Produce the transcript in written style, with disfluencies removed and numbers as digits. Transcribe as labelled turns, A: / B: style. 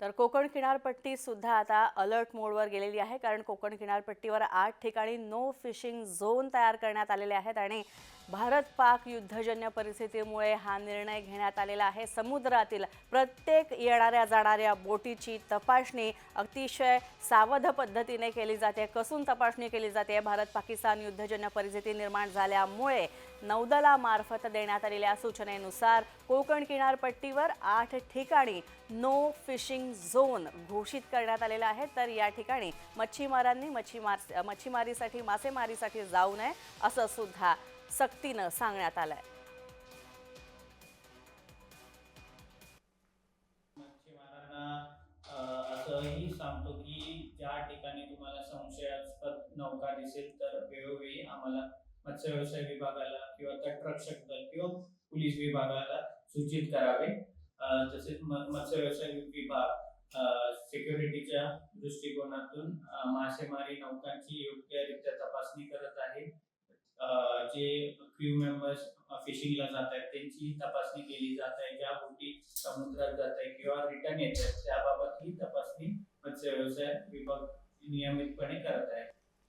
A: तर कोकण किनारपट्टी सुद्धा आता अलर्ट मोडवर गेलेली आहे, कारण कोकण किनारपट्टीवर 8 ठिकाणी नो फिशिंग झोन तयार करण्यात आलेले आहेत आणि भारत पाक युद्धजन्य परिस्थितीमुळे हा निर्णय घेण्यात आलेला आहे। समुद्रातील प्रत्येक येणाऱ्या जाणाऱ्या बोटीची तपासणी अतिशय सावध पद्धतीने केली जाते, कसून तपासणी केली जाते। भारत पाकिस्तान युद्धजन्य परिस्थिती निर्माण झाल्यामुळे नौदलामार्फत देण्यात आलेल्या सूचनेनुसार कोकण किनारपट्टीवर 8 ठिकाणी नो फिशिंग झोन घोषित करण्यात आलेला आहे। तर या ठिकाणी मच्छीमारांनी मच्छीमारीसाठी मासेमारीसाठी जाऊ नये असं सुद्धा सक्तीनं सांगण्यात आलंय।
B: मच्छीमारांना असंही सांगतो की ज्या ठिकाणी तुम्हाला संशयास्पद नौका दिसेल तर वेळोवेळी आम्हाला मत्स्य व्यवसाय विभागाला किंवा तटरक्षक दल किंवा पोलीस विभागाला सूचित करावे। तसेच मत्स्य व्यवसाय विभाग सिक्युरिटीच्या दृष्टिकोनातून मासेमारी नौकांची योग्यरित्या तपासणी करत आहे। जे क्रू मेंबर्स फिशिंगला जात आहेत त्यांची तपासणी केली जात आहे। ज्या बोटी समुद्रात जात आहे किंवा रिटर्न येत आहेत त्याबाबत ही तपासणी मत्स्य व्यवसाय विभाग नियमितपणे करत आहे।